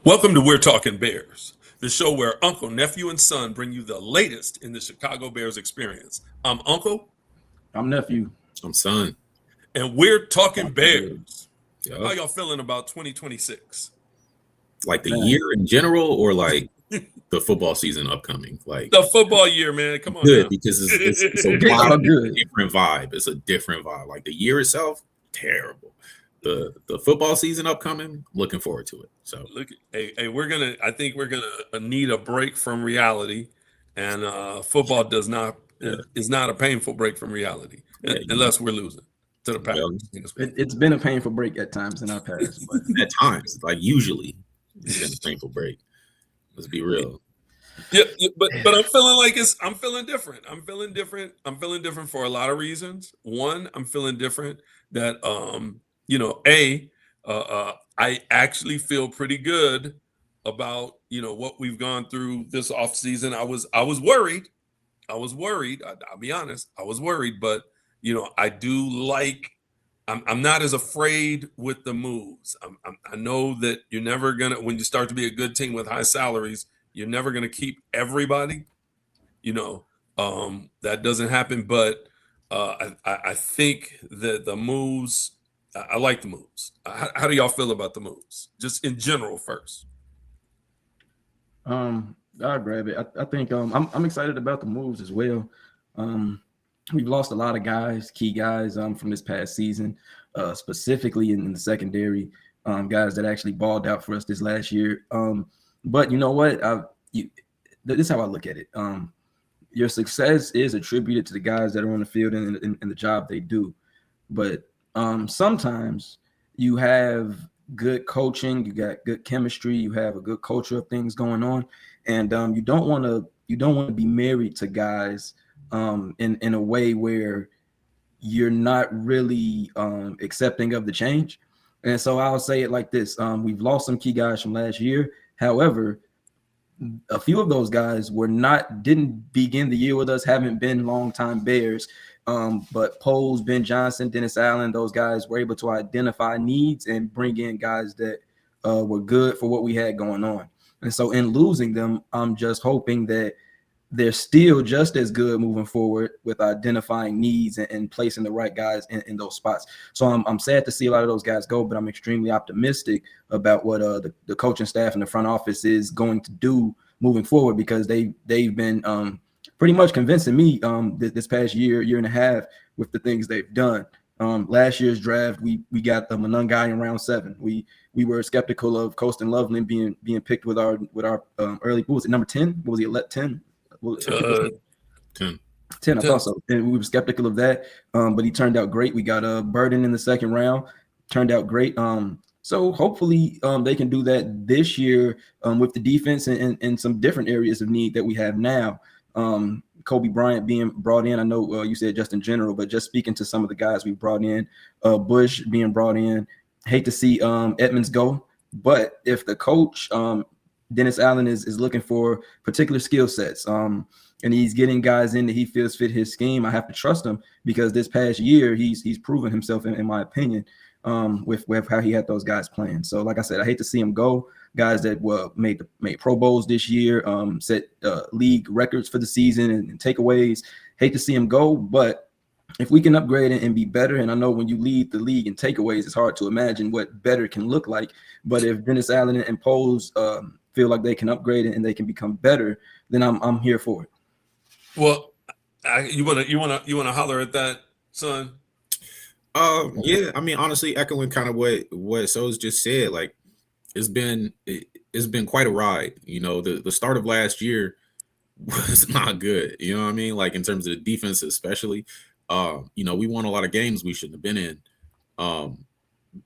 Welcome to We're Talking Bears, the show where uncle, nephew, and son bring you the latest in the Chicago Bears experience. I'm Uncle, I'm nephew. I'm son. and we're talking Bears. How Yep. y'all feeling about 2026? Like the Man. year in general, or like the football season upcoming. Like The football year, man. Come on good now. because it's a It's all good. different vibe. It's a different vibe. Like the year itself, terrible. The football season upcoming, looking forward to it. So Look, hey, I think we're gonna need a break from reality, and football does not Yeah. is not a painful break from reality, Yeah, unless we're losing to the Packers. It's been a painful break at times in our past, but at times, like usually, it's been a painful break. Let's be real. Yeah, but I'm feeling like I'm feeling different. I'm feeling different. I'm feeling different for a lot of reasons. One, I'm feeling different that I actually feel pretty good about what we've gone through this off season. I was worried. I'll be honest. I was worried, but I do like. I'm not as afraid with the moves. I know that you're never gonna when you start to be a good team with high salaries, you're never gonna keep everybody. That doesn't happen. But I think that the moves. I like the moves. How do y'all feel about the moves? Just in general, first. I'll grab it. I think I'm excited about the moves as well. We've lost a lot of guys, key guys from this past season, specifically in the secondary, guys that actually balled out for us this last year. But you know what? This is how I look at it. Your success is attributed to the guys that are on the field and the job they do. But sometimes you have good coaching, you got good chemistry, you have a good culture of things going on, and you don't want to be married to guys in a way where you're not really accepting of the change. And so I'll say it like this: we've lost some key guys from last year. However, a few of those guys didn't begin the year with us, haven't been longtime Bears. But Poles, Ben Johnson, Dennis Allen, those guys were able to identify needs and bring in guys that were good for what we had going on. And so in losing them, I'm just hoping that they're still just as good moving forward with identifying needs and placing the right guys in those spots. So I'm sad to see a lot of those guys go, but I'm extremely optimistic about what the coaching staff and the front office is going to do moving forward, because they've been pretty much convincing me this past year and a half with the things they've done. Last year's draft, we got the Manung guy in round 7. We were skeptical of Colston Loveland being picked with our early. What was it, number 10? What was he, 10? 10. 10, I thought so. And we were skeptical of that, but he turned out great. We got Burden in the second round, turned out great. So hopefully they can do that this year with the defense and some different areas of need that we have now. Kobe Bryant being brought in. I know you said just in general, but just speaking to some of the guys we brought in, Bush being brought in. Hate to see Edmunds go, but if the coach Dennis Allen is looking for particular skill sets, and he's getting guys in that he feels fit his scheme, I have to trust him, because this past year he's proven himself in my opinion, with how he had those guys playing. So like I said, I hate to see him go. Guys that made Pro Bowls this year, set league records for the season and takeaways. Hate to see him go, but if we can upgrade and be better, and I know when you lead the league in takeaways, it's hard to imagine what better can look like. But if Dennis Allen and Poles feel like they can upgrade and they can become better, then I'm here for it. Well, you wanna holler at that, son? Yeah. I mean, honestly, echoing kind of what So's just said. Like, it's been quite a ride. The start of last year was not good. You know what I mean? Like in terms of the defense, especially. We won a lot of games we shouldn't have been in.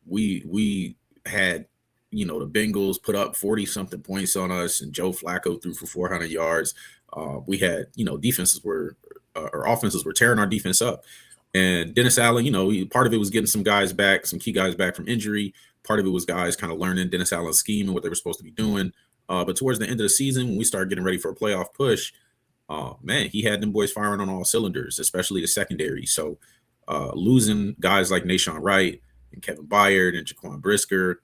We had the Bengals put up 40 something points on us, and Joe Flacco threw for 400 yards. We had our offenses were tearing our defense up. And Dennis Allen, part of it was getting some key guys back from injury. Part of it was guys kind of learning Dennis Allen's scheme and what they were supposed to be doing. But towards the end of the season, when we started getting ready for a playoff push, man, he had them boys firing on all cylinders, especially the secondary. So losing guys like Nashawn Wright and Kevin Byard and Jaquan Brisker,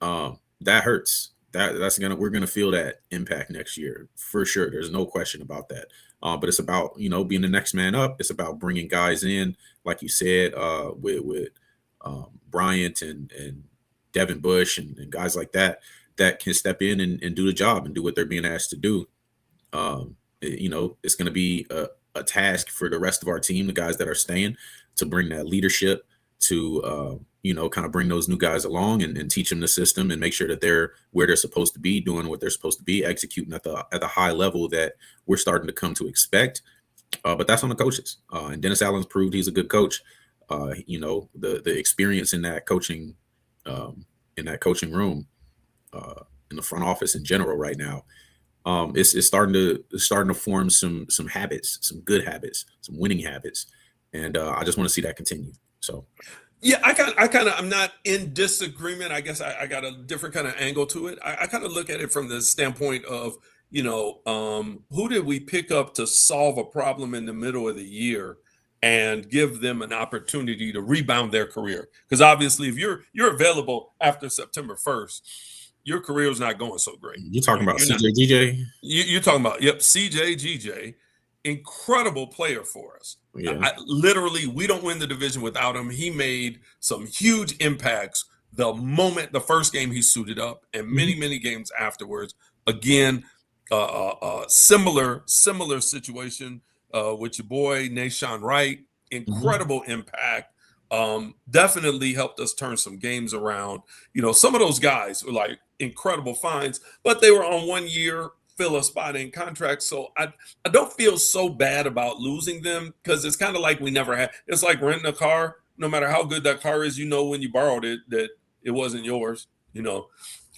that hurts. we're gonna feel that impact next year for sure. There's no question about that. But it's about being the next man up. It's about bringing guys in, like you said, with Bryant and Devin Bush and guys like that can step in and do the job and do what they're being asked to do. It's going to be a task for the rest of our team, the guys that are staying, to bring that leadership, to kind of bring those new guys along and teach them the system and make sure that they're where they're supposed to be, doing what they're supposed to be, executing at the high level that we're starting to come to expect. But that's on the coaches. And Dennis Allen's proved he's a good coach. The experience in that coaching room, in the front office in general right now, it's starting to form some habits, some good habits, some winning habits, and I just want to see that continue. So, yeah, I'm not in disagreement. I guess I got a different kind of angle to it. I kind of look at it from the standpoint of who did we pick up to solve a problem in the middle of the year and give them an opportunity to rebound their career? Because obviously, if you're available after September 1st. Your career is not going so great. You're talking about CJ GJ? You're talking about, yep, CJ GJ, incredible player for us. Yeah. Literally, we don't win the division without him. He made some huge impacts the first game he suited up, and many games afterwards. Again, similar situation with your boy Nashawn Wright. Incredible impact. Definitely helped us turn some games around. Some of those guys were like incredible finds, but they were on 1 year fill a spot in contract. So I don't feel so bad about losing them, because it's kind of like we never had. It's like renting a car. No matter how good that car is, when you borrowed it that it wasn't yours.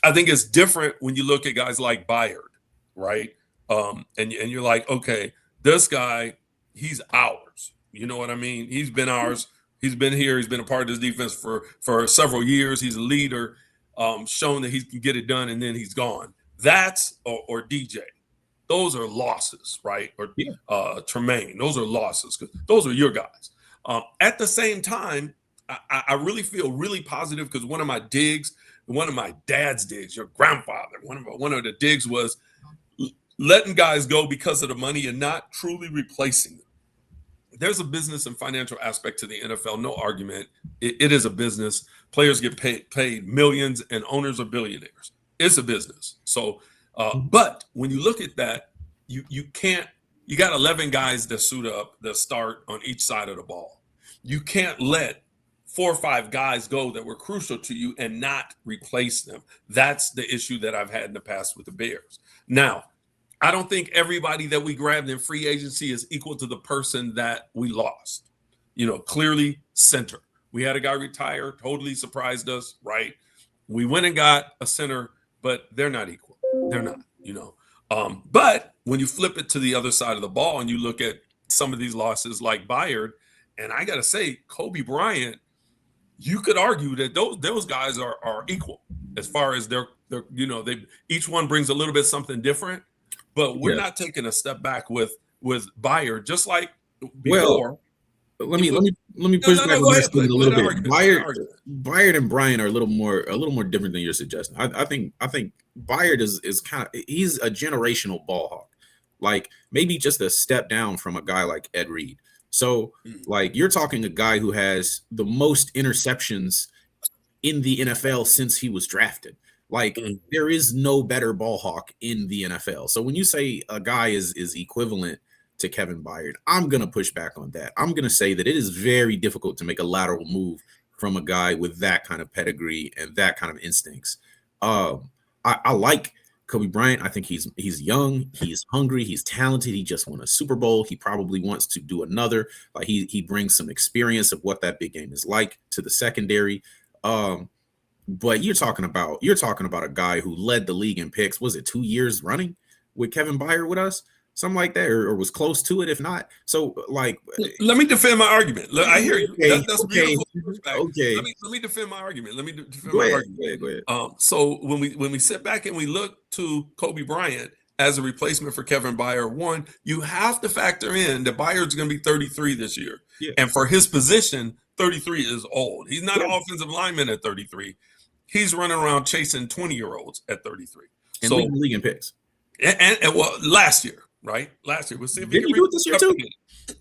I think it's different when you look at guys like Byard, right? And you're like, okay, this guy, he's ours. You know what I mean? He's been ours. He's been here. He's been a part of this defense for several years. He's a leader, shown that he can get it done, and then he's gone. That's or DJ. Those are losses, right? Or Tremaine. Those are losses, because those are your guys. At the same time, I really feel really positive, because one of my dad's digs, your grandfather, one of the digs was letting guys go because of the money and not truly replacing them. There's a business and financial aspect to the NFL, no argument. It is a business. Players get paid millions, and owners are billionaires. It's a business. So, but when you look at that, you got 11 guys that suit up, that start on each side of the ball. You can't let 4 or 5 guys go that were crucial to you and not replace them. That's the issue that I've had in the past with the Bears. Now, I don't think everybody that we grabbed in free agency is equal to the person that we lost. Clearly center. We had a guy retire, totally surprised us, right? We went and got a center, but they're not equal. They're not, But when you flip it to the other side of the ball and you look at some of these losses like Byard, and I got to say, Kobe Bryant, you could argue that those guys are equal as far as they each one brings a little bit something different. But we're not taking a step back with Byard, just like before. Well, let me push back on this a little bit. Byard and Bryant are a little more different than you're suggesting. I think Byard is kind of, he's a generational ball hawk, like maybe just a step down from a guy like Ed Reed. So like you're talking a guy who has the most interceptions in the NFL since he was drafted. Like there is no better ball hawk in the NFL. So when you say a guy is equivalent to Kevin Byard, I'm going to push back on that. I'm going to say that it is very difficult to make a lateral move from a guy with that kind of pedigree and that kind of instincts. I like Kobe Bryant. I think he's young, he's hungry, he's talented. He just won a Super Bowl. He probably wants to do another. Like he brings some experience of what that big game is like to the secondary. But you're talking about a guy who led the league in picks. Was it 2 years running with Kevin Byard with us? Something like that, or was close to it, if not. So, like, let me defend my argument. Look, I hear you. Okay, that's okay, beautiful. okay. Let me defend my argument. Go ahead. So when we sit back and we look to Kobe Bryant as a replacement for Kevin Byard, one, you have to factor in that Byard's going to be 33 this year, and for his position, 33 is old. He's not an offensive lineman at 33. he's running around chasing 20-year-olds at 33. And So leading the league in picks. and well, last year, right? Last year, we'll see if Did he do it this year too?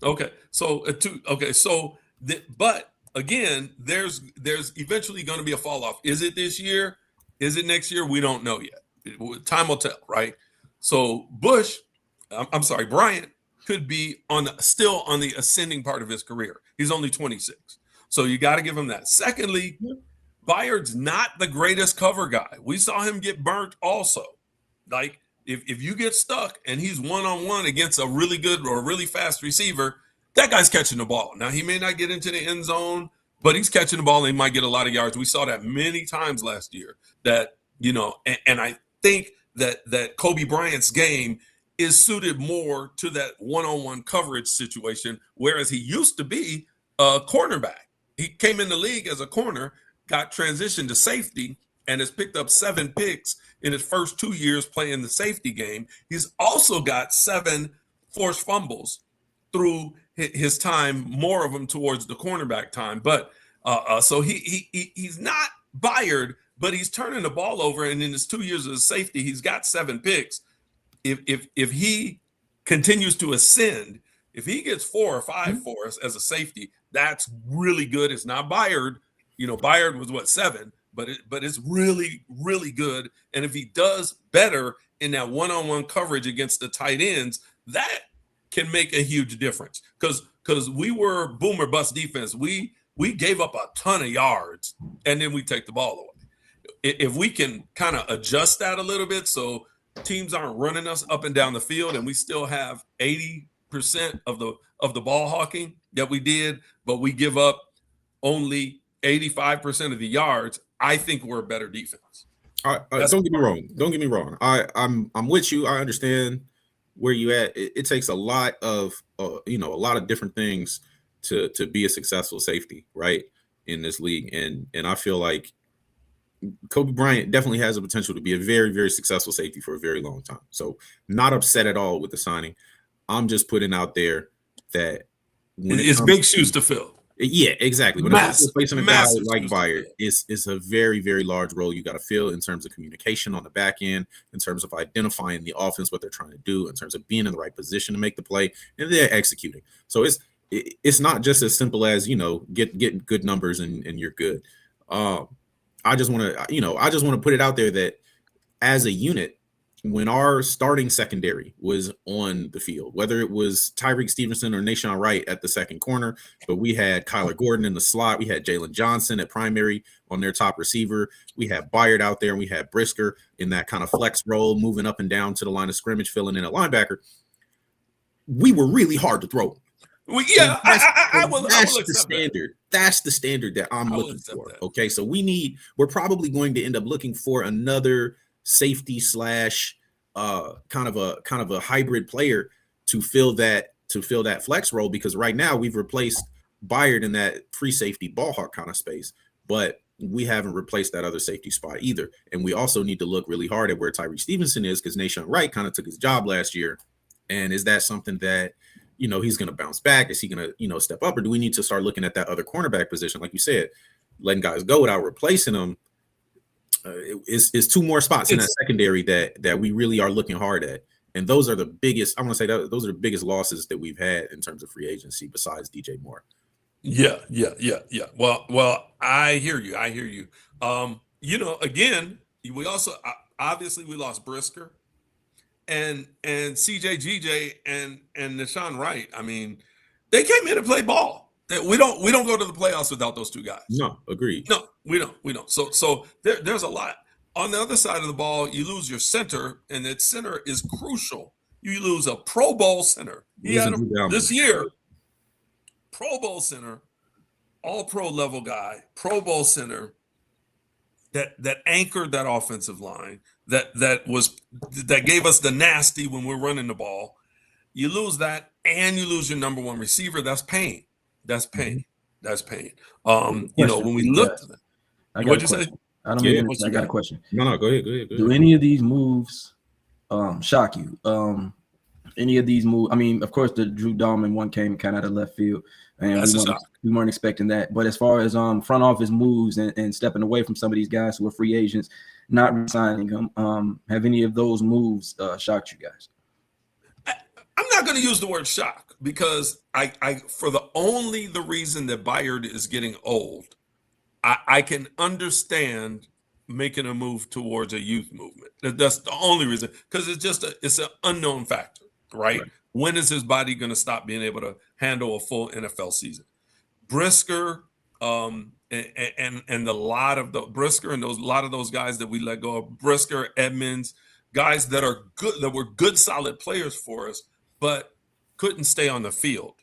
Okay, so but again, there's eventually going to be a fall off. Is it this year? Is it next year? We don't know yet. Time will tell, right? So Bryant could be still on the ascending part of his career. He's only 26, so you got to give him that. Secondly, Byard's not the greatest cover guy. We saw him get burnt also. Like if you get stuck and he's one-on-one against a really good or a really fast receiver, that guy's catching the ball. Now, he may not get into the end zone, but he's catching the ball and he might get a lot of yards. We saw that many times last year that, and I think that Kobe Bryant's game is suited more to that one-on-one coverage situation, whereas he used to be a cornerback. He came in the league as a corner, got transitioned to safety, and has picked up 7 picks in his first 2 years playing the safety game. He's also got 7 forced fumbles through his time, more of them towards the cornerback time. But so he's not Byard, but he's turning the ball over. And in his 2 years as a safety, he's got 7 picks. If he continues to ascend, if he gets 4 or 5 for us as a safety, that's really good. It's not Byard. Byard was 7, but it's really, really good. And if he does better in that one-on-one coverage against the tight ends, that can make a huge difference. Because we were boom or bust defense. We gave up a ton of yards and then we take the ball away. If we can kind of adjust that a little bit so teams aren't running us up and down the field and we still have 80% of the ball hawking that we did, but we give up only 85% of the yards, I think we're a better defense. Don't get me wrong. I'm with you. I understand where you at. It takes a lot of a lot of different things to be a successful safety, right, in this league. And I feel like Kobe Bryant definitely has the potential to be a very, very successful safety for a very long time. So not upset at all with the signing. I'm just putting out there that it's big shoes to fill. Yeah, exactly. When it's replacing a guy like Byard, it's a very, very large role you got to fill in terms of communication on the back end, in terms of identifying the offense, what they're trying to do, in terms of being in the right position to make the play, and they're executing. So it's not just as simple as get good numbers and you're good. I just want to put it out there that as a unit, when our starting secondary was on the field, whether it was Tyreek Stevenson or Nashawn Wright at the second corner, but we had Kyler Gordon in the slot, we had Jalen Johnson at primary on their top receiver, we had Byard out there, and we had Brisker in that kind of flex role, moving up and down to the line of scrimmage, filling in a linebacker. We were really hard to throw. Well, yeah, I will that's accept the standard. That. That's the standard that I'm looking for. That. Okay, so we're probably going to end up looking for another safety slash kind of a hybrid player to fill that flex role, because right now we've replaced Byard in that free safety ball hawk kind of space, but we haven't replaced that other safety spot either. And we also need to look really hard at where Tyreek Stevenson is, because Nashawn Wright kind of took his job last year. And is that something that he's going to bounce back? Is he going to step up, or do we need to start looking at that other cornerback position, like you said, letting guys go without replacing them? Is 2 more spots in that secondary that we really are looking hard at, and those are the biggest. I want to say that those are the biggest losses that we've had in terms of free agency, besides DJ Moore. Yeah. Well, I hear you. Again, we also obviously we lost Brisker and CJ and Nashawn Wright. I mean, they came in to play ball. We don't go to the playoffs without those 2 guys. No, agreed. No, we don't. So there's a lot. On the other side of the ball, you lose your center, and that center is crucial. You lose a Pro Bowl center. He had this year, Pro Bowl center, all pro level guy, Pro Bowl center that anchored that offensive line, that gave us the nasty when we're running the ball. You lose that, and you lose your number 1 receiver. That's pain. That's pain. When we looked at that, what'd you say? I got a question. No, go ahead. Do any of these moves shock you? Any of these moves? I mean, of course, the Drew Dalman one came kind of out of left field. and we weren't expecting that. But as far as front office moves and stepping away from some of these guys who are free agents, not resigning them, have any of those moves shocked you guys? I'm not going to use the word shock because I for the reason that Bayard is getting old, I can understand making a move towards a youth movement. That's the only reason, because it's an unknown factor, right? When is his body going to stop being able to handle a full NFL season? Brisker, and a lot of those guys that we let go of, Brisker, Edmunds, guys that are good, that were good, solid players for us, but couldn't stay on the field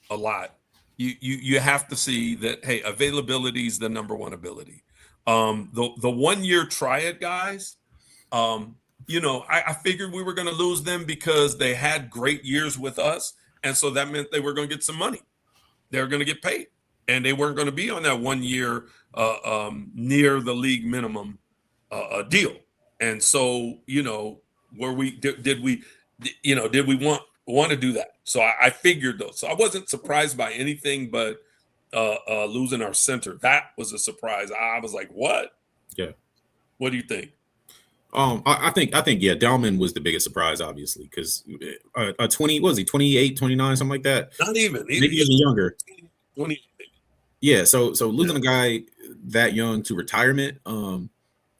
a lot. You have to see that, hey, availability is the number one ability. The 1 year triad guys, I figured we were going to lose them because they had great years with us, and so that meant they were going to get some money. They were going to get paid, and they weren't going to be on that 1 year near the league minimum deal. And so, did we want to do that? So I figured those. So I wasn't surprised by anything, but losing our center, that was a surprise. I was like, what? Yeah. What do you think? I think Dalman was the biggest surprise, obviously, because 20, what was he, 28, 29, something like that? Not even. Maybe even younger. 20. Yeah, so losing a guy that young to retirement,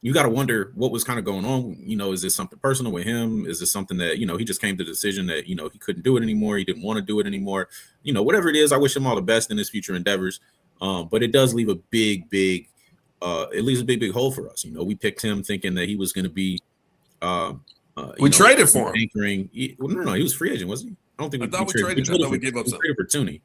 you got to wonder what was kind of going on. Is this something personal with him? Is this something that, he just came to the decision that, he couldn't do it anymore. He didn't want to do it anymore. Whatever it is, I wish him all the best in his future endeavors. But it does leave a big hole for us. We picked him thinking that he was going to be. We traded for him. Anchoring. No, he was free agent, wasn't he? I don't think we traded. I thought we gave up something. We traded for Tooney.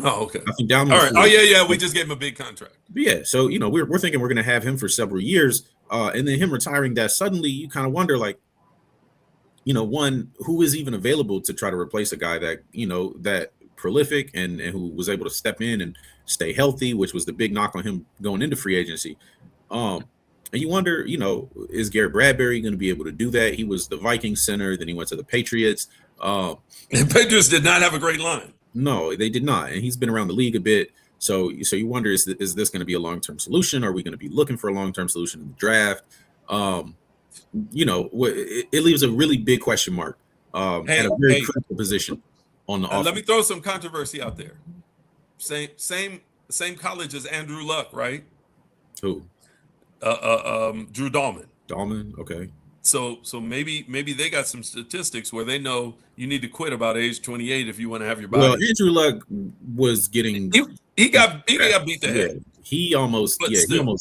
Oh, okay. I think Dalman. All right. Oh, yeah. We just gave him a big contract. But yeah. So, we're thinking we're going to have him for several years. And then him retiring, that suddenly you kind of wonder, like, one, who is even available to try to replace a guy that, that prolific and who was able to step in and stay healthy, which was the big knock on him going into free agency. And you wonder, is Garrett Bradbury going to be able to do that? He was the Vikings center. Then he went to the Patriots. The Patriots did not have a great line. No, they did not. And he's been around the league a bit. So you wonder, is this going to be a long-term solution? Are we going to be looking for a long-term solution in the draft? It leaves a really big question mark at a very critical position on the offense. Let me throw some controversy out there. Same college as Andrew Luck, right? Who? Drew Dahlman. Dahlman, okay. So maybe they got some statistics where they know you need to quit about age 28 if you want to have your body. Well, Andrew Luck was getting he got beat the head. He almost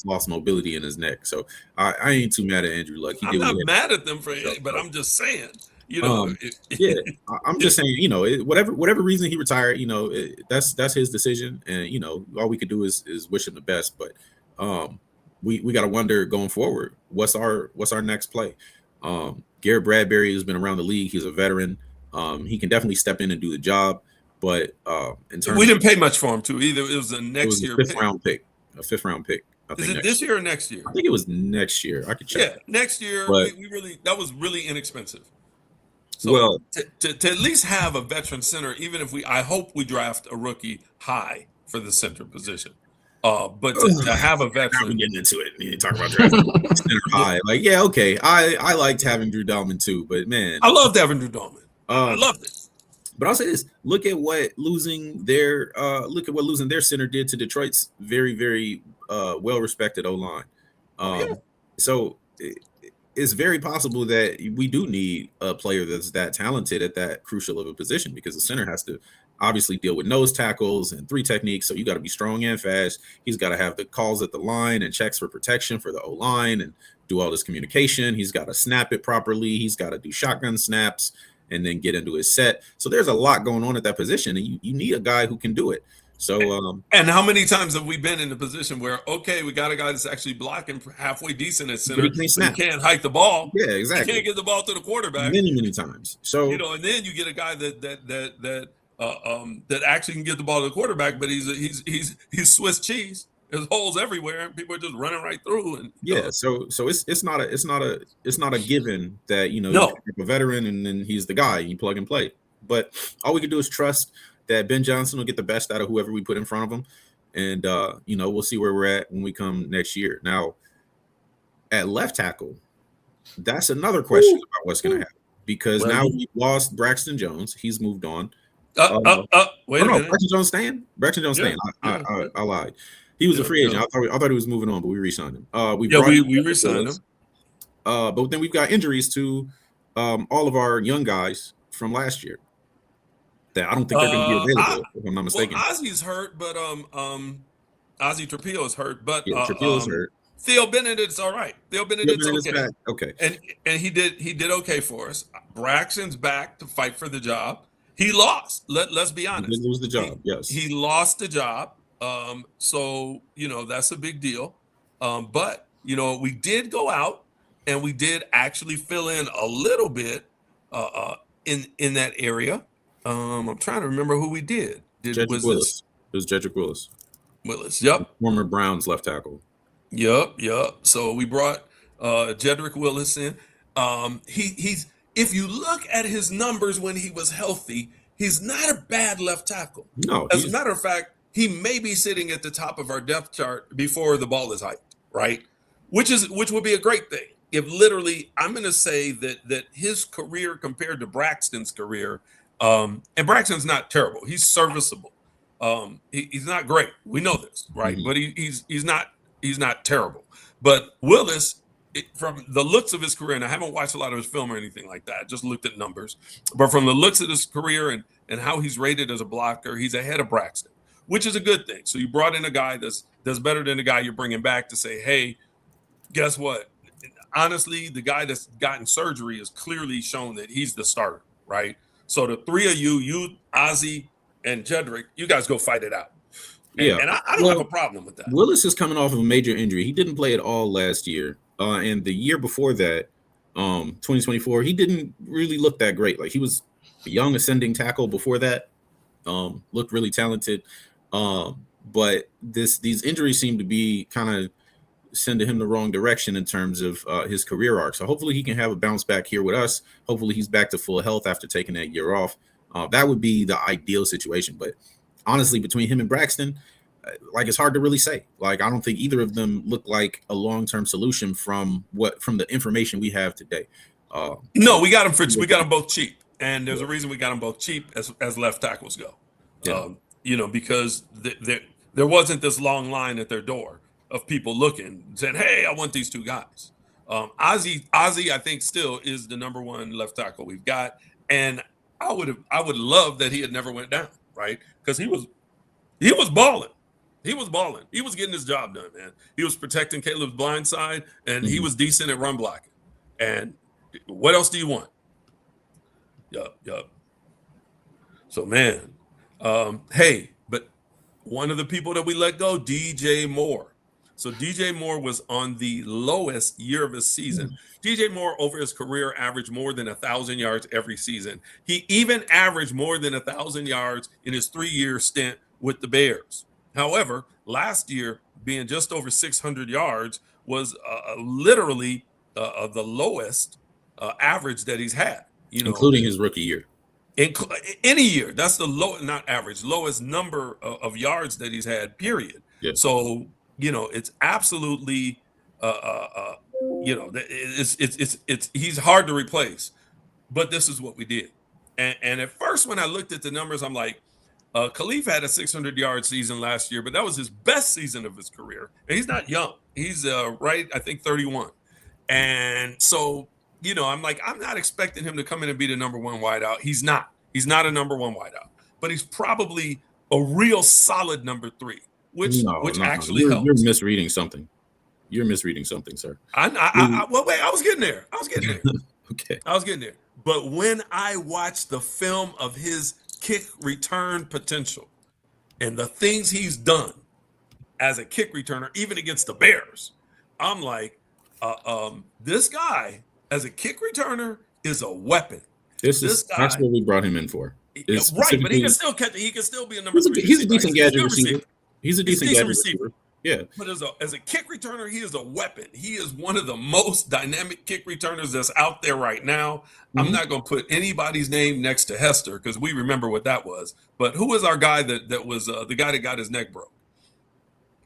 lost mobility in his neck. So I ain't too mad at Andrew Luck. I'm not mad at them for it, but I'm just saying, I'm just saying, whatever reason he retired, that's his decision, and all we could do is wish him the best. But we got to wonder going forward, what's our next play? Garrett Bradbury has been around the league. He's a veteran. He can definitely step in and do the job. But in terms, we didn't pay much for him too either. It was a next year fifth round pick. A fifth round pick. Is it this year or next year? I think it was next year. I could check. Yeah, next year. But, that was really inexpensive. So to at least have a veteran center, even if I hope we draft a rookie high for the center position. But to have a veteran, we're getting into it. You talk about drafting center high. Like, yeah, okay. I liked having Drew Dahlman too, but man, I loved having Drew Dahlman. I loved it. But I'll say this: look at what losing their center did to Detroit's very, very well-respected O-line. So it's very possible that we do need a player that's that talented at that crucial of a position, because the center has to obviously deal with nose tackles and three techniques. So you got to be strong and fast. He's got to have the calls at the line and checks for protection for the O-line and do all this communication. He's got to snap it properly. He's got to do shotgun snaps and then get into his set. So there's a lot going on at that position, and you need a guy who can do it. So and how many times have we been in a position where, okay, we got a guy that's actually blocking halfway decent at center, but he can't hike the ball. Yeah, exactly. He can't get the ball to the quarterback. Many times. So and then you get a guy that actually can get the ball to the quarterback, but he's Swiss cheese. There's holes everywhere, and people are just running right through. And so it's not a given that you have a veteran and then he's the guy, you plug and play. But all we can do is trust that Ben Johnson will get the best out of whoever we put in front of him, and we'll see where we're at when we come next year. Now, at left tackle, that's another question about what's going to happen, because now we've lost Braxton Jones. He's moved on. Wait a minute. Braxton Jones staying? Braxton Jones staying. I lied. He was a free agent. I thought he was moving on, but we re-signed him. We re-signed him. But then we've got injuries to all of our young guys from last year that I don't think they're going to be available, if I'm not mistaken. Well, Ozzy's hurt, but Ozzy Trapillo's hurt, but Trapillo's hurt. Theo Benedict's all right. Theo Benedict's okay. Okay. And he did okay for us. Braxton's back to fight for the job. He lost. Let's be honest. He did lose the job. Yes. He lost the job. So that's a big deal. But we did go out and we did actually fill in a little bit in that area. I'm trying to remember who we did. Jedrick Willis. It was Jedrick Willis. Yep. Former Browns left tackle. Yep. So we brought Jedrick Willis in. He's if you look at his numbers when he was healthy, he's not a bad left tackle. No. As a matter of fact, he may be sitting at the top of our depth chart before the ball is hyped, right? Which would be a great thing. If literally, I'm going to say that his career compared to Braxton's career, and Braxton's not terrible. He's serviceable. He's not great. We know this, right? Mm-hmm. But he's not terrible. But Willis, from the looks of his career, and I haven't watched a lot of his film or anything like that, I just looked at numbers. But from the looks of his career and how he's rated as a blocker, he's ahead of Braxton, which is a good thing. So you brought in a guy that's better than the guy you're bringing back to say, hey, guess what? Honestly, the guy that's gotten surgery has clearly shown that he's the starter, right? So the three of you, Ozzy and Jedrick, you guys go fight it out. And I don't have a problem with that. Willis is coming off of a major injury. He didn't play at all last year. And the year before that, 2024, he didn't really look that great. Like, he was a young ascending tackle before that. Looked really talented. But these injuries seem to be kind of sending him the wrong direction in terms of his career arc. So hopefully he can have a bounce back here with us. Hopefully he's back to full health after taking that year off. That would be the ideal situation. But honestly, between him and Braxton, it's hard to really say. I don't think either of them look like a long-term solution from the information we have today. No, we got them both cheap. And there's a reason we got them both cheap as left tackles go. Yeah. Because there wasn't this long line at their door of people looking, saying, hey, I want these two guys. Ozzy, I think, still is the number one left tackle we've got. And I would love that he had never went down, right? Because he was balling. He was balling. He was getting his job done, man. He was protecting Caleb's blind side, and he was decent at run blocking. And what else do you want? Yup. So, man, hey, but one of the people that we let go, DJ Moore. So DJ Moore was on the lowest year of his season. DJ Moore over his career averaged more than 1,000 yards every season. He even averaged more than 1,000 yards in his 3-year stint with the Bears. However, last year, being just over 600 yards was literally the lowest average that he's had. Including his rookie year. Any year. That's the lowest number of yards that he's had, period. Yeah. So, it's absolutely, it's he's hard to replace. But this is what we did. And at first, when I looked at the numbers, I'm like, Khalif had a 600-yard season last year, but that was his best season of his career. And he's not young. He's I think 31. And so, I'm like, I'm not expecting him to come in and be the number one wideout. He's not. He's not a number one wideout. But he's probably a real solid number 3, which actually helps. You're misreading something. You're misreading something, sir. Well, wait, I was getting there. Okay. I was getting there. But when I watched the film of his kick return potential and the things he's done as a kick returner, even against the Bears, I'm like, this guy as a kick returner is a weapon. That's what we brought him in for. Right, but he can still be a number 3. He's a decent gadget receiver. He's a decent gadget receiver. Yeah. But as a kick returner, he is a weapon. He is one of the most dynamic kick returners that's out there right now. I'm not going to put anybody's name next to Hester because we remember what that was. But who was our guy that was the guy that got his neck broke?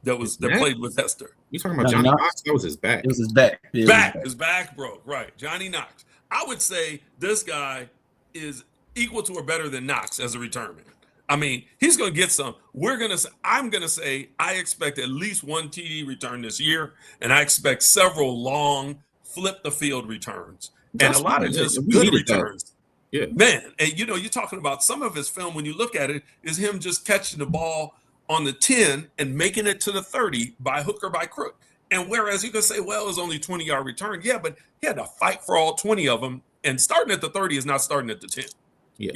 That played with Hester. You talking about Johnny Knox? That was his back. It was his back. His back broke. Right, Johnny Knox. I would say this guy is equal to or better than Knox as a returner. I mean, he's going to get some. I'm going to say I expect at least one TD return this year, and I expect several long flip the field returns and a lot of just good returns. Yeah, man. And you're talking about some of his film when you look at it is him just catching the ball on the 10 and making it to the 30 by hook or by crook. And whereas you can say, well, it's only 20-yard return. Yeah, but he had to fight for all 20 of them. And starting at the 30 is not starting at the 10. Yeah.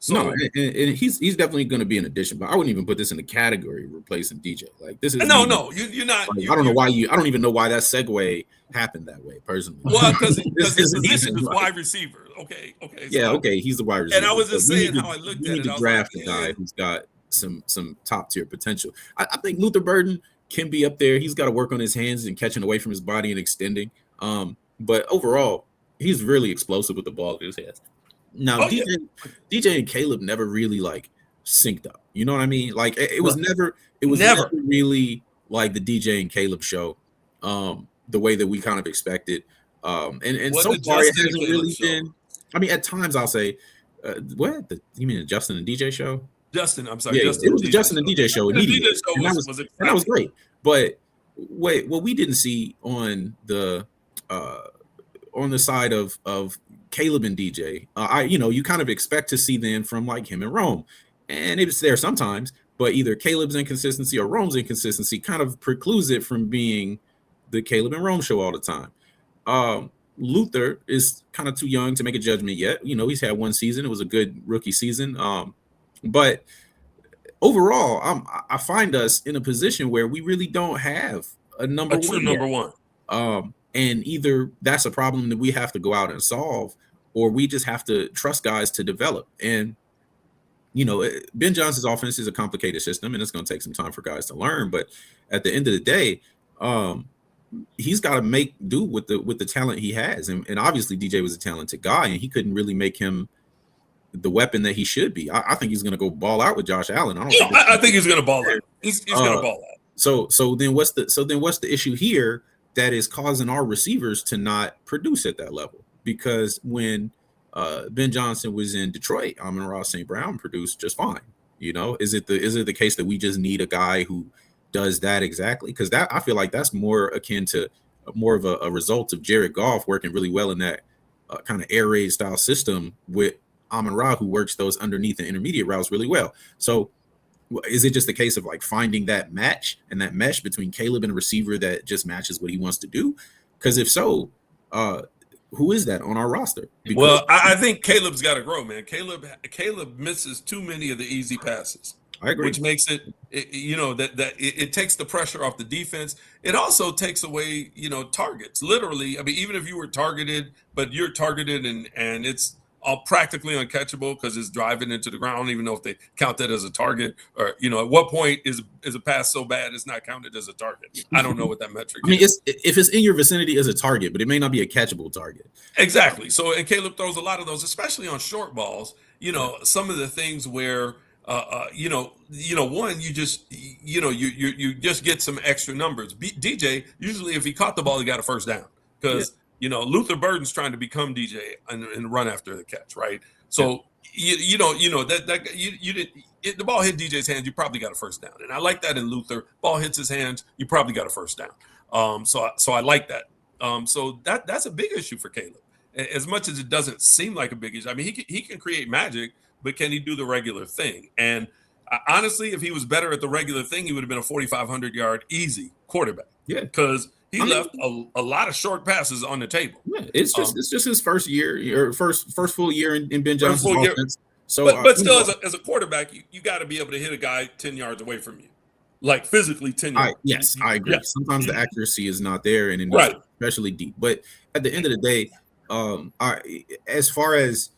So, no, and he's definitely going to be an addition, but I wouldn't even put this in the category of replacing DJ. Like this is no, you're not. Like, I don't know why I don't even know why that segue happened that way personally. Well, because his position is wide receiver. Okay. Yeah, okay, he's the wide receiver. And I was just saying how I looked at it. You need to draft a guy who's got some top tier potential. I think Luther Burden can be up there. He's got to work on his hands and catching away from his body and extending. But overall, he's really explosive with the ball in his hands. Now, DJ and Caleb never really like synced up. You know what I mean? Like it was never really like the DJ and Caleb show, the way that we kind of expected. And so far it hasn't really been. I mean, at times I'll say, "What? You mean the Justin and DJ show?" Justin, I'm sorry. Yeah, Justin it was the Justin and DJ show. The DJ show that was great. But wait, what we didn't see on the side of Caleb and DJ, you kind of expect to see them from like him and Rome, and it's there sometimes. But either Caleb's inconsistency or Rome's inconsistency kind of precludes it from being the Caleb and Rome show all the time. Luther is kind of too young to make a judgment yet. He's had one season. It was a good rookie season. But overall, I find us in a position where we really don't have a number one. And either that's a problem that we have to go out and solve, or we just have to trust guys to develop. And, Ben Johnson's offense is a complicated system, and it's going to take some time for guys to learn. But at the end of the day, he's got to make do with the talent he has. And obviously DJ was a talented guy, and he couldn't really make him the weapon that he should be. I think he's going to go ball out with Josh Allen. I think he's going to ball out. He's going to ball out. So then what's the issue here that is causing our receivers to not produce at that level? Because when Ben Johnson was in Detroit, Amon-Ra St. Brown produced just fine. Is it the case that we just need a guy who does that exactly? Because that I feel like that's more akin to more of a result of Jared Goff working really well in that kind of air raid style system with Amon-Ra, who works those underneath and intermediate routes really well. So is it just a case of like finding that match and that mesh between Caleb and a receiver that just matches what he wants to do? Because if so, who is that on our roster? Well, I think Caleb's got to grow, man. Caleb misses too many of the easy passes. I agree. Which makes it it takes the pressure off the defense. It also takes away, targets. Literally, I mean, even if you were targeted, but you're targeted and it's all practically uncatchable because it's driving into the ground. I don't even know if they count that as a target, or at what point is a pass so bad it's not counted as a target. I don't know what that metric is. If it's in your vicinity as a target, but it may not be a catchable target. Exactly. So, and Caleb throws a lot of those, especially on short balls. Some of the things where one, you just get some extra numbers. DJ, usually if he caught the ball, he got a first down because Luther Burden's trying to become DJ and run after the catch, right? So the ball hit DJ's hands, you probably got a first down, and I like that in Luther. Ball hits his hands, you probably got a first down. So I like that. So that's a big issue for Caleb. As much as it doesn't seem like a big issue, I mean, he can create magic, but can he do the regular thing? And honestly, if he was better at the regular thing, he would have been a 4,500-yard easy quarterback. Yeah, because he left a lot of short passes on the table. Yeah, it's just his first year or first full year in Ben Johnson's offense. So, but still, as a quarterback, you got to be able to hit a guy 10 yards away from you, like physically 10 yards. Yes, I agree. Yeah. Sometimes the accuracy is not there, and especially deep. But at the end of the day, as far as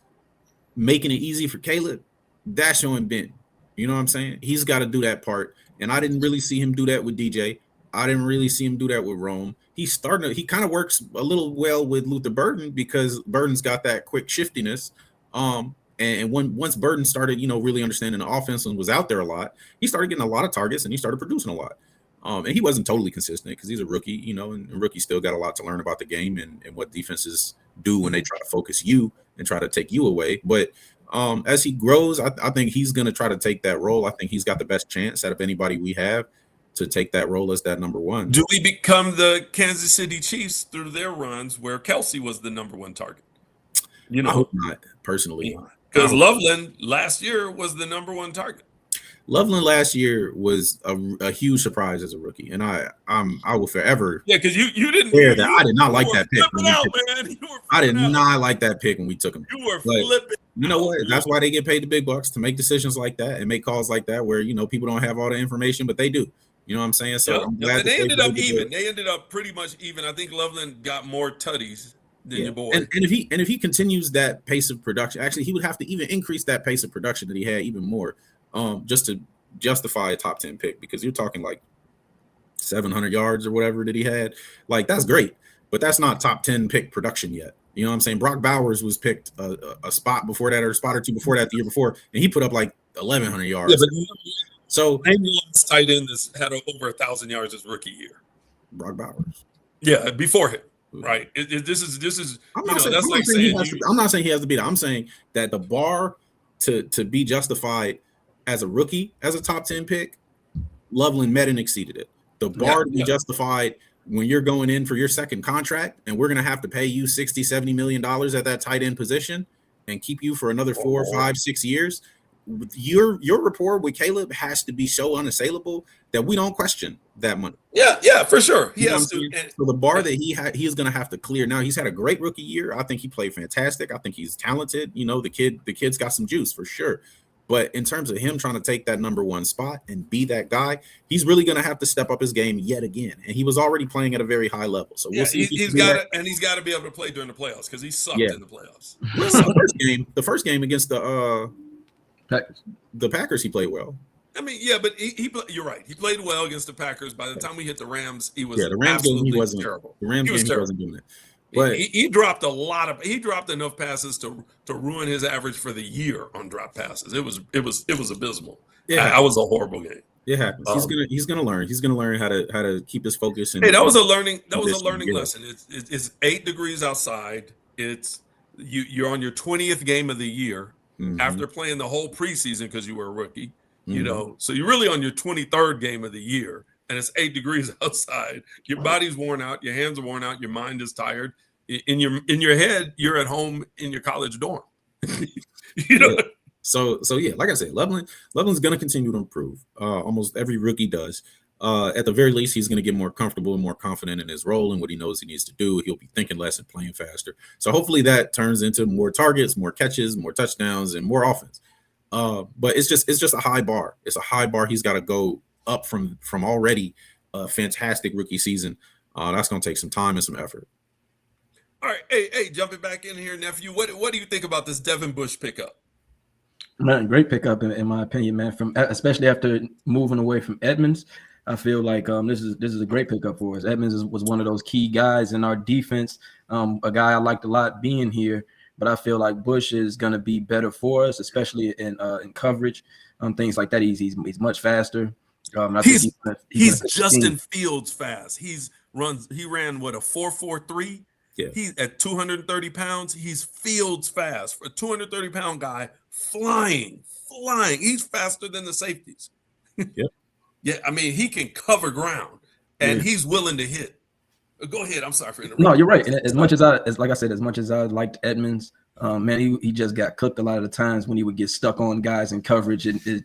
making it easy for Caleb, that's showing Ben. You know what I'm saying? He's got to do that part, and I didn't really see him do that with DJ. I didn't really see him do that with Rome. He kind of works a little well with Luther Burden because Burden's got that quick shiftiness. And once Burden started, really understanding the offense and was out there a lot, he started getting a lot of targets and he started producing a lot. And he wasn't totally consistent because he's a rookie, and rookies still got a lot to learn about the game and what defenses do when they try to focus you and try to take you away. But as he grows, I think he's going to try to take that role. I think he's got the best chance out of anybody we have to take that role as that number one. Do we become the Kansas City Chiefs through their runs where Kelsey was the number one target? I hope not, personally. Because Loveland last year was the number one target. Loveland last year was a huge surprise as a rookie, and I will forever because you didn't that I did not like that pick. I did not like that pick when we took him. You were flipping. You know what? That's why they get paid the big bucks to make decisions like that and make calls like that where people don't have all the information, but they do. You know what I'm saying? So I'm glad they ended up even. They ended up pretty much even. I think Loveland got more tutties than your boy. And if he continues that pace of production, actually he would have to even increase that pace of production that he had even more, just to justify a top 10 pick, because you're talking like 700 yards or whatever that he had. Like, that's great, but that's not top 10 pick production yet. You know what I'm saying? Brock Bowers was picked a spot before that, or a spot or two before that the year before, and he put up like 1,100 yards. Yeah, but so tight end had over 1,000 yards his rookie year. Brock Bowers. Yeah, before him. Right. This is. I'm not saying he has to be that. I'm saying that the bar to be justified as a rookie, as a top 10 pick, Loveland met and exceeded it. The bar to be justified when you're going in for your second contract and we're going to have to pay you $60-70 million at that tight end position and keep you for another 4, 5, 6 years. Your rapport with Caleb has to be so unassailable that we don't question that money. Yeah, for sure. He has to. So the bar that he is going to have to clear. Now, he's had a great rookie year. I think he played fantastic. I think he's talented. The kid's got some juice for sure. But in terms of him trying to take that number one spot and be that guy, he's really going to have to step up his game yet again. And he was already playing at a very high level. So we'll see. He's got to be able to play during the playoffs because he sucked in the playoffs. The first game against the Packers, he played well. I mean, yeah, but you're right. He played well against the Packers. By the time we hit the Rams, he was the Rams game he wasn't terrible. The Rams game he wasn't doing it. But he dropped enough passes to ruin his average for the year on drop passes. It was abysmal. Yeah, I was a horrible game. It happens. He's gonna learn. He's gonna learn how to keep his focus. Hey, that was a learning lesson. It's 8 degrees outside. You're on your 20th game of the year after playing the whole preseason because you were a rookie. So you're really on your 23rd game of the year. And it's 8 degrees outside. Your body's worn out. Your hands are worn out. Your mind is tired. In your head, you're at home in your college dorm. So yeah, like I said, Loveland's going to continue to improve. Almost every rookie does. At the very least, he's going to get more comfortable and more confident in his role and what he knows he needs to do. He'll be thinking less and playing faster. So hopefully that turns into more targets, more catches, more touchdowns, and more offense. But it's just a high bar. It's a high bar. He's got to go up from already a fantastic rookie season. That's going to take some time and some effort. All right. Hey, jumping back in here, nephew. What do you think about this Devin Bush pickup? Man, great pickup in my opinion, man. Especially after moving away from Edmunds, I feel like this is a great pickup for us. Edmunds was one of those key guys in our defense. A guy I liked a lot being here, but I feel like Bush is going to be better for us, especially in coverage, things like that. He's much faster. He's Justin Fields fast. He ran what, a 4.43. Yeah. He's at 230 pounds. He's Fields fast for a 230-pound guy flying. He's faster than the safeties. Yep. Yeah, I mean, he can cover ground and he's willing to hit. Go ahead. I'm sorry for interrupting. No, you're right. And as much as I liked Edmunds, man, he just got cooked a lot of the times when he would get stuck on guys in coverage, and it's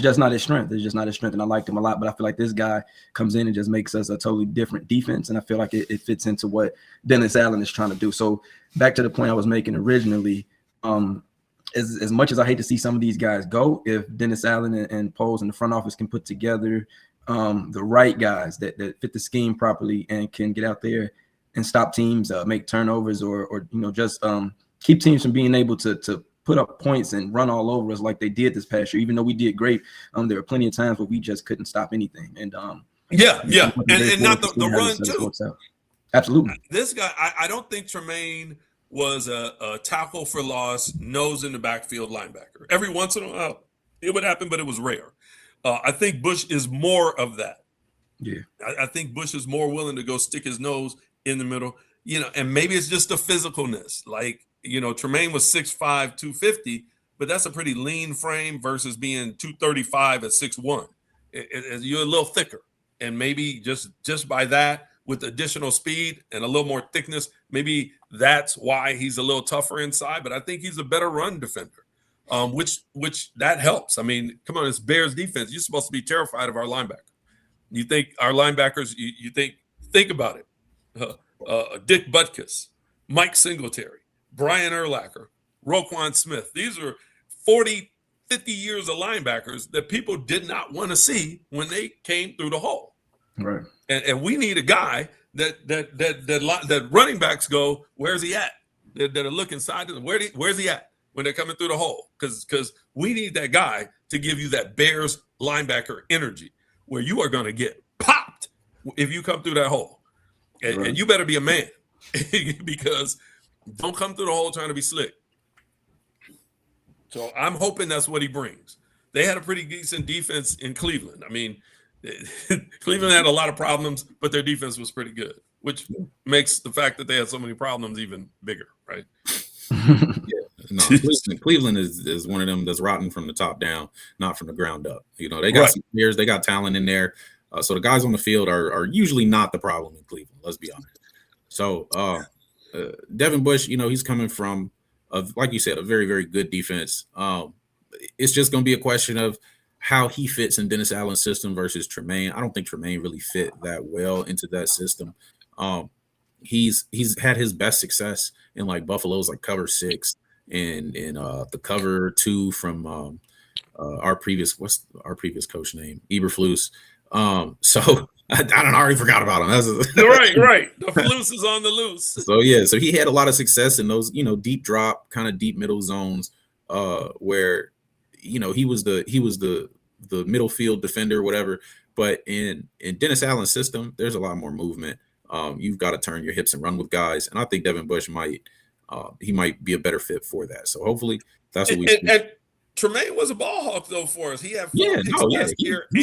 just not his strength. It's just not his strength, and I liked him a lot. But I feel like this guy comes in and just makes us a totally different defense, and I feel like it fits into what Dennis Allen is trying to do. So back to the point I was making originally, as much as I hate to see some of these guys go, if Dennis Allen and Poles in the front office can put together the right guys that fit the scheme properly and can get out there and stop teams, make turnovers, or just keep teams from being able to put up points and run all over us like they did this past year. Even though we did great, there were plenty of times where we just couldn't stop anything. And and not the run too. Absolutely. This guy, I don't think Tremaine was a tackle for loss, nose in the backfield linebacker. Every once in a while, it would happen, but it was rare. I think Bush is more of that. Yeah, I think Bush is more willing to go stick his nose in the middle, and maybe it's just the physicalness. Like, Tremaine was 6'5", 250, but that's a pretty lean frame versus being 235 at 6'1". You're a little thicker, and maybe just by that, with additional speed and a little more thickness, maybe that's why he's a little tougher inside. But I think he's a better run defender, which that helps. I mean, come on, it's Bears defense. You're supposed to be terrified of our linebacker. You think our linebackers? You think about it. Dick Butkus, Mike Singletary, Brian Urlacher, Roquan Smith. These are 40, 50 years of linebackers that people did not want to see when they came through the hole. Right. And we need a guy that running backs go, where's he at? That are looking side to them. Where's he at when they're coming through the hole? Because we need that guy to give you that Bears linebacker energy where you are going to get popped if you come through that hole. And you better be a man because don't come through the hole trying to be slick. So I'm hoping that's what he brings. They had a pretty decent defense in Cleveland. I mean, Cleveland had a lot of problems, but their defense was pretty good, which makes the fact that they had so many problems even bigger, right? Cleveland is one of them that's rotten from the top down, not from the ground up. They got some players, they got talent in there. So the guys on the field are usually not the problem in Cleveland, let's be honest. So Devin Bush, he's coming from, like you said, a very, very good defense. It's just going to be a question of how he fits in Dennis Allen's system versus Tremaine. I don't think Tremaine really fit that well into that system. He's had his best success in like Buffalo's like cover 6 and the cover 2 from our previous coach name, Eberflus. So I already forgot about him. That's right. The Flus is on the loose. So he had a lot of success in those, deep drop, kind of deep middle zones, where he was the middle field defender, whatever. But in Dennis Allen's system, there's a lot more movement. You've got to turn your hips and run with guys, and I think Devin Bush might be a better fit for that. So hopefully that's what we. And Tremaine was a ball hawk though for us. He had last year, and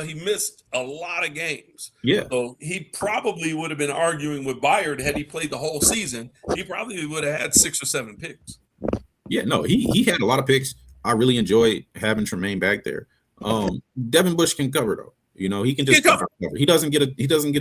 he missed a lot of games. Yeah, so he probably would have been arguing with Byard had he played the whole season. He probably would have had 6 or 7 picks. Yeah, no, he had a lot of picks. I really enjoyed having Tremaine back there. Devin Bush can cover though. He can just cover. He doesn't get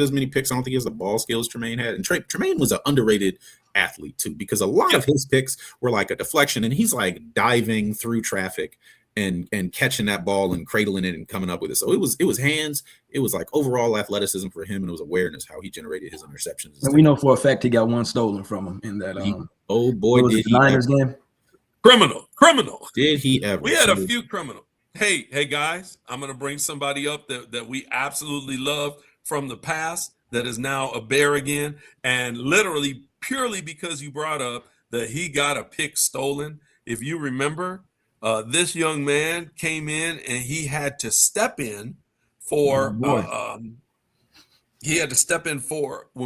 as many picks. I don't think he has the ball skills Tremaine had. And Tremaine was an underrated athlete too, because a lot of his picks were like a deflection, and he's like diving through traffic and catching that ball and cradling it and coming up with it. So it was hands. It was like overall athleticism for him, and it was awareness how he generated his interceptions. And we know for a fact he got one stolen from him in that. Oh boy, did he Niners game. Criminal. Did he ever? We had a few criminals. Hey guys, I'm going to bring somebody up that we absolutely love from the past that is now a Bear again. And literally purely because you brought up that he got a pick stolen. If you remember, this young man came in and he had to step in for when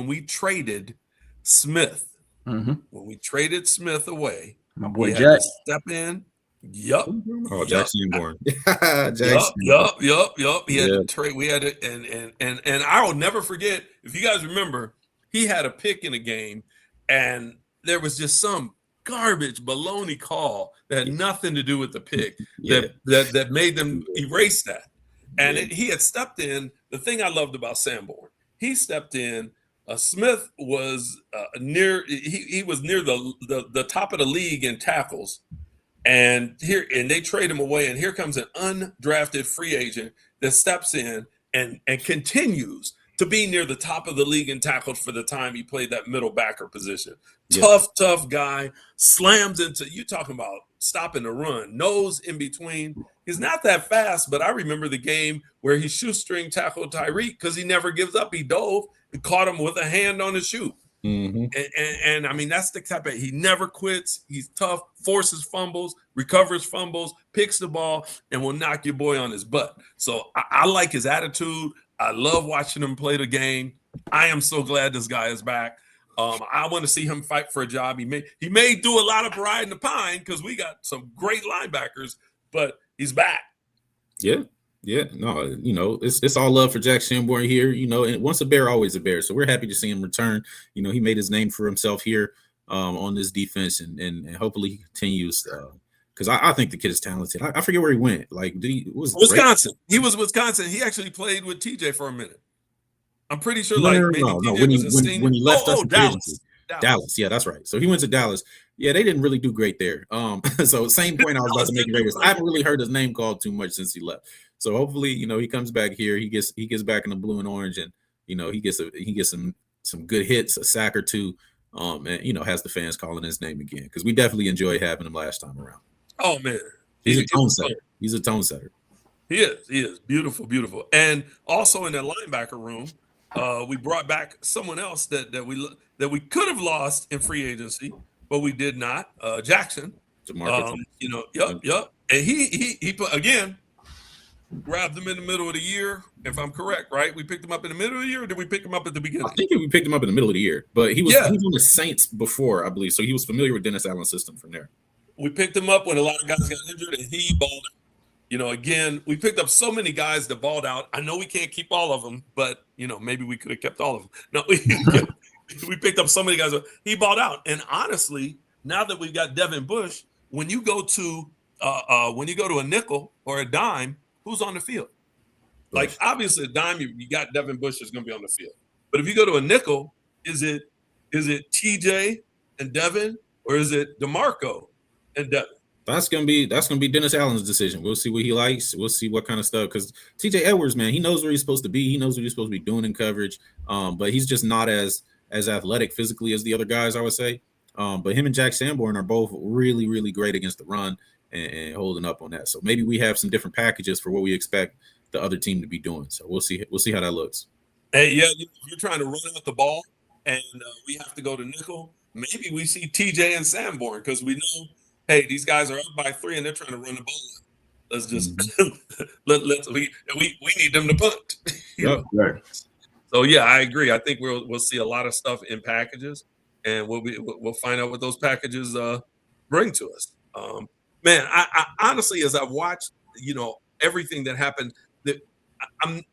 we traded Smith. Mm-hmm. When we traded Smith away, my boy Jack step in. Yup. Oh, Jack Sanborn. Yup. He had to trade. We had it, and I will never forget. If you guys remember, he had a pick in a game, and there was just some garbage baloney call that had nothing to do with the pick that made them erase that. And he had stepped in. The thing I loved about Sanborn, he stepped in. Smith was near. He was near the top of the league in tackles. And they trade him away, and here comes an undrafted free agent that steps in and continues to be near the top of the league in tackles for the time he played that middle backer position. Tough guy, slams into, you talking about stopping the run, nose in between. He's not that fast, but I remember the game where he shoestring tackled Tyreek because he never gives up. He dove and caught him with a hand on his shoe. Mm-hmm. And I mean, that's the type of, he never quits. He's tough, forces fumbles, recovers fumbles, picks the ball, and will knock your boy on his butt. So I like his attitude. I love watching him play the game. I am so glad this guy is back. I want to see him fight for a job. He may do a lot of riding the pine because we got some great linebackers, but he's back. Yeah. Yeah, no, it's all love for Jack Sanborn here, and once a Bear, always a Bear. So we're happy to see him return. He made his name for himself here on this defense, and hopefully he continues because I think the kid is talented. I forget where he went. Like, was Wisconsin? He was Wisconsin. He actually played with TJ for a minute. I'm pretty sure. No, when he left us, Dallas. Yeah, that's right. So he went to Dallas. Yeah, they didn't really do great there. So same point I was about to make. Raiders. I haven't really heard his name called too much since he left. So hopefully, he comes back here. He gets back in the blue and orange, and he gets some good hits, a sack or two, and has the fans calling his name again because we definitely enjoyed having him last time around. Oh man, he's a tone setter. He's a tone setter. He is beautiful, beautiful. And also in that linebacker room, we brought back someone else that we could have lost in free agency, but we did not. Jackson. Yep. And he put again. Grabbed him in the middle of the year, if I'm correct, right? We picked him up in the middle of the year, or did we pick him up at the beginning? I think we picked him up in the middle of the year, but he was on the Saints before, I believe, so he was familiar with Dennis Allen's system from there. We picked him up when a lot of guys got injured, and he balled out. Again, we picked up so many guys that balled out. I know we can't keep all of them, but, maybe we could have kept all of them. No, we picked up so many guys. He balled out. And honestly, now that we've got Devin Bush, when you go to a nickel or a dime, who's on the field? Like, obviously, a dime, you got Devin Bush is going to be on the field. But if you go to a nickel, is it TJ and Devin, or is it DeMarco and Devin? That's gonna be Dennis Allen's decision. We'll see what he likes. We'll see what kind of stuff. Because TJ Edwards, man, he knows where he's supposed to be. He knows what he's supposed to be doing in coverage. But he's just not as athletic physically as the other guys, I would say. But him and Jack Sanborn are both really, really great against the run and holding up on that. So maybe we have some different packages for what we expect the other team to be doing. So we'll see how that looks. Hey, yeah, if you're trying to run out the ball and we have to go to nickel, maybe we see TJ and Sanborn because we know, hey, these guys are up by 3 and they're trying to run the ball. Let's just we need them to punt. Right. So yeah, I agree. I think we'll see a lot of stuff in packages, and we'll find out what those packages bring to us. Man, I honestly, as I've watched, everything that happened, that I'm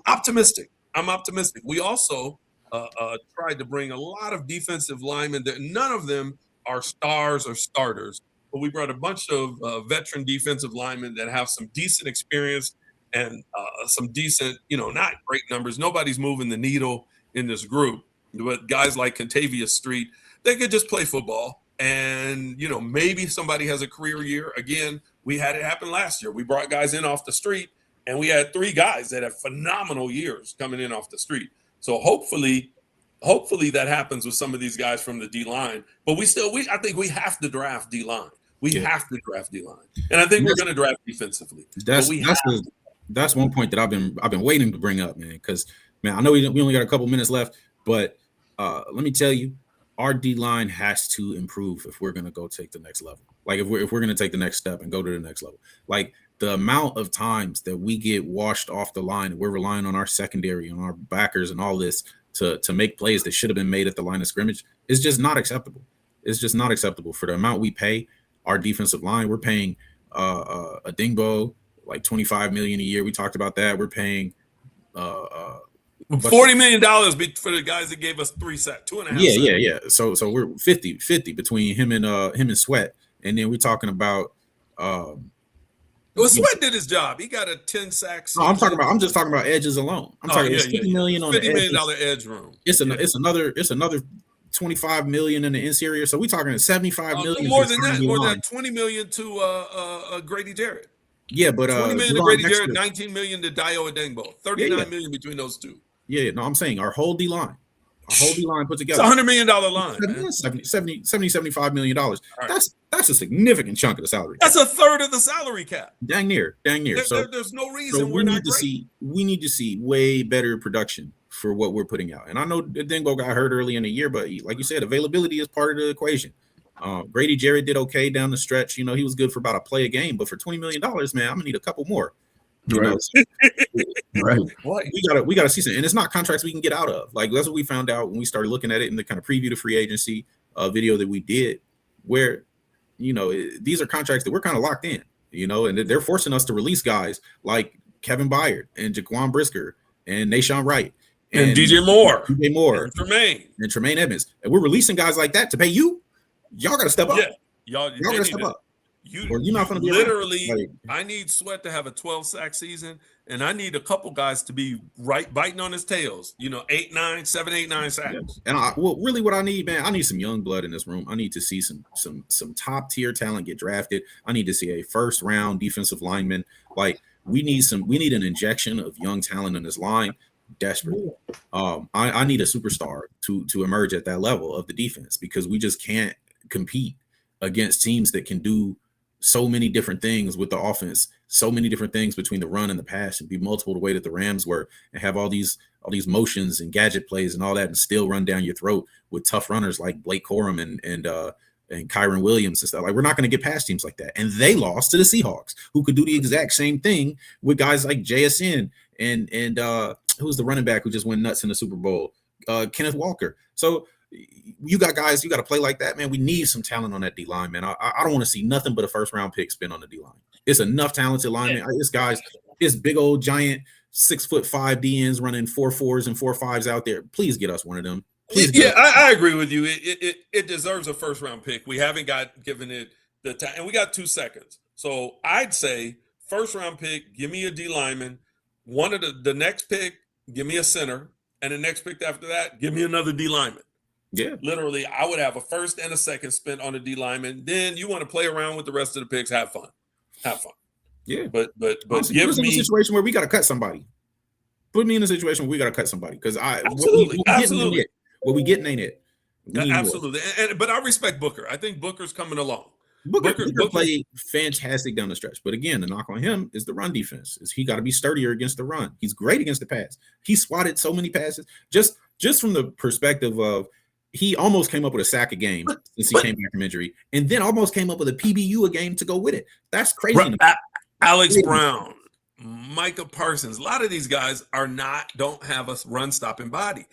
optimistic. I'm optimistic. We also tried to bring a lot of defensive linemen. That none of them are stars or starters, but we brought a bunch of veteran defensive linemen that have some decent experience and some decent, not great numbers. Nobody's moving the needle in this group, but guys like Contavious Street, they could just play football. And, maybe somebody has a career year. Again, we had it happen last year. We brought guys in off the street, and we had 3 guys that have phenomenal years coming in off the street. So hopefully that happens with some of these guys from the D-line. But I think we have to draft D-line. We have to draft D-line. And I think we're going to draft defensively. That's one point that I've been waiting to bring up, man, because, man, I know we only got a couple minutes left, but let me tell you, our D-line has to improve if we're going to go take the next level. Like, if we're going to take the next step and go to the next level. Like, the amount of times that we get washed off the line, and we're relying on our secondary, on our backers and all this to make plays that should have been made at the line of scrimmage is just not acceptable. It's just not acceptable for the amount we pay our defensive line. We're paying a Dingbo like $25 million a year. We talked about that. We're paying $40 million for the guys that gave us 3 sacks, 2.5 sacks. Yeah. So we're 50 between him and Sweat, and then we're talking about. Well, Sweat did his job. He got a 10 sacks. No, I'm just talking about edges alone. I'm talking about $50 million on the $50 million edge room. It's another $25 million in the interior. So we're talking $75 million. More than that, $20 million to Grady Jarrett. Yeah, but $20 million to Grady Jarrett, $19 million to Dio Adengbo, $39 million between those two. Yeah, no, I'm saying our whole D line put together. It's $100 million line. $75 million. Right. That's a significant chunk of the salary cap. That's a third of the salary cap. Dang near. There's no reason we're not great. We need to see way better production for what we're putting out. And I know Dingo got hurt early in the year, but like you said, availability is part of the equation. Grady Jarrett did okay down the stretch. You know, he was good for about a play a game, but for $20 million, man, I'm gonna need a couple more. You know, so, right. We gotta see something. And it's not contracts we can get out of. Like that's what we found out when we started looking at it in the kind of preview to free agency video that we did, where you know these are contracts that we're kind of locked in, you know, and they're forcing us to release guys like Kevin Byard and Jaquan Brisker and Nashawn Wright and DJ Moore, and Tremaine Edmunds, and we're releasing guys like that to pay you. Y'all got to step up. Yeah, y'all got to step up. You're not going to be literally. Like, I need Sweat to have a 12-sack season, and I need a couple guys to be biting on his tails. You know, 8, 9, 7, 8, 9 sacks. Yeah. And really, what I need, man, I need some young blood in this room. I need to see some top tier talent get drafted. I need to see a first round defensive lineman. Like we need an injection of young talent in this line. Desperately. I need a superstar to emerge at that level of the defense, because we just can't compete against teams that can do so many different things with the offense, so many different things between the run and the pass, and be multiple the way that the Rams were, and have all these motions and gadget plays and all that, and still run down your throat with tough runners like Blake Corum and Kyron Williams and stuff. Like, we're not going to get past teams like that. And they lost to the Seahawks, who could do the exact same thing with guys like JSN and who's the running back who just went nuts in the Super Bowl? Kenneth Walker. So you got guys, you got to play like that, man. We need some talent on that D line, man. I don't want to see nothing but a first round pick spin on the D line. It's enough talented linemen. This guys, this big old giant 6'5" DNs running 4.4s and 4.5s out there. Please get us one of them. Please. Yeah, I agree with you. It deserves a first round pick. We haven't given it the time, and we got 2 seconds. So I'd say first round pick, give me a D lineman. One of the next pick, give me a center, and the next pick after that, give me another D lineman. Yeah, literally, I would have a first and a second spent on a D lineman. Then you want to play around with the rest of the picks, have fun. Yeah, but honestly, give me a situation where we got to cut somebody. Put me in a situation where we got to cut somebody, because absolutely. What we getting ain't it. Absolutely, but I respect Booker. I think Booker's coming along. Booker played fantastic down the stretch, but again, the knock on him is the run defense. He got to be sturdier against the run. He's great against the pass. He swatted so many passes. Just from the perspective of, he almost came up with a sack a game since he came back from injury, and then almost came up with a PBU a game to go with it. That's crazy. Alex Brown, Micah Parsons, a lot of these guys don't have a run stopping body.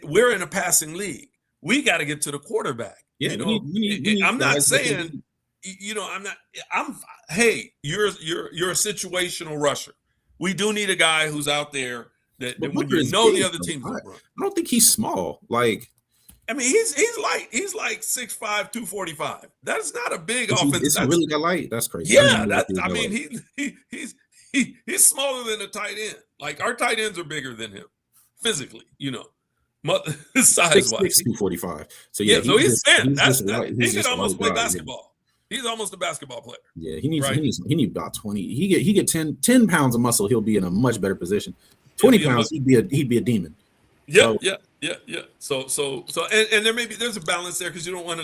We're in a passing league. We got to get to the quarterback. Yeah, I'm not saying, hey, you're a situational rusher. We do need a guy who's out there that when you know the other team will run. I don't think he's small. Like, I mean, he's like 6'5", 245. That's not a big offense. It's really that light. That's crazy. Yeah, he's smaller than a tight end. Like, our tight ends are bigger than him physically, size-wise. 245. So yeah, so he's thin. He could almost play basketball. Yeah. He's almost a basketball player. Yeah, he needs about 20. He get 10 pounds of muscle, he'll be in a much better position. 20 pounds, he'd be a demon. Yeah. So and there's a balance there, because you don't want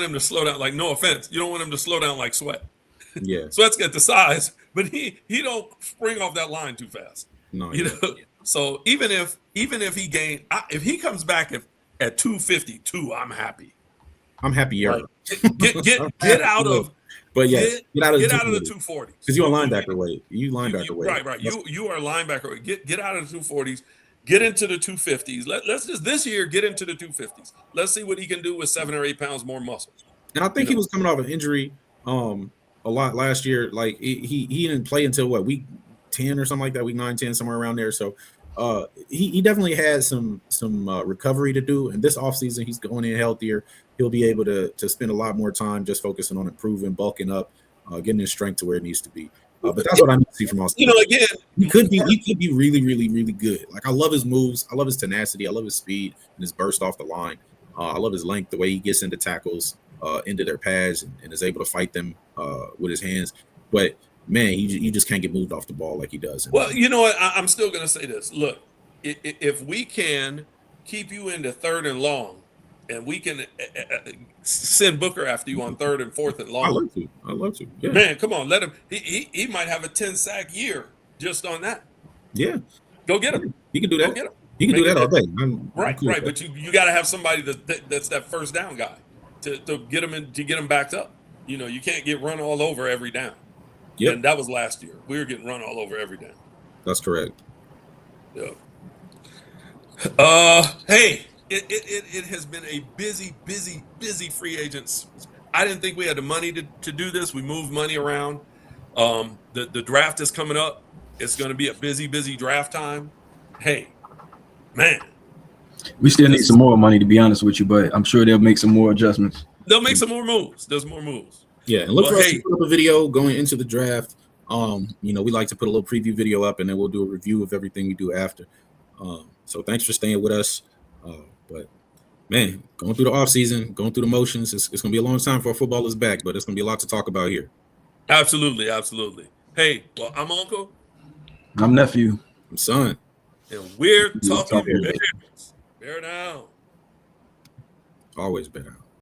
him to slow down. Like, no offense, you don't want him to slow down like Sweat. Yeah, Sweat's got the size, but he don't spring off that line too fast. No, So even if if he comes back at 252, I'm happy. I'm happier. Like, get out of. But yeah, get out of the 240s, because you're a linebacker weight. Right. You are a linebacker weight. Get out of the 240s. Get into the 250s. Let's just this year get into the 250s. Let's see what he can do with 7 or 8 pounds more muscle. And I think he was coming off an injury a lot last year. Like, he didn't play until week 10 or something like that, week 9, 10, somewhere around there. So he definitely had some recovery to do. And this offseason, he's going in healthier. He'll be able to spend a lot more time just focusing on improving, bulking up, getting his strength to where it needs to be. But that's what I need to see from Austin. Again, he could be really, really, really good. Like, I love his moves. I love his tenacity. I love his speed and his burst off the line. I love his length, the way he gets into tackles, into their pads, and is able to fight them with his hands. But man, you just can't get moved off the ball like he does. Well, you know what? I'm still going to say this. Look, if we can keep you into 3rd and long, and we can send Booker after you on 3rd and 4th and long. I love to. Yeah. Man, come on, let him. He might have a 10-sack year just on that. Yeah, go get him. He can do that. Go get him. You can do that all day. Right. Cool with that. But you got to have somebody that's that first down guy to get them backed up. You know, you can't get run all over every down. Yep. And that was last year. We were getting run all over every down. That's correct. Yeah. Hey, it has been a busy free agents. I didn't think we had the money to do this. We moved money around. The draft is coming up. It's going to be a busy draft time. Hey, man. We still need some more money, to be honest with you, but I'm sure they'll make some more adjustments. They'll make some more moves. There's more moves. Yeah, and look for us to put up a video going into the draft. You know, we like to put a little preview video up, and then we'll do a review of everything we do after. So thanks for staying with us. But man, going through the offseason, going through the motions, it's going to be a long time for our football is back, but it's going to be a lot to talk about here. Absolutely. Hey, well, I'm Uncle. I'm Nephew. I'm Son. And we're talking Bears. Bear down. Always bear down.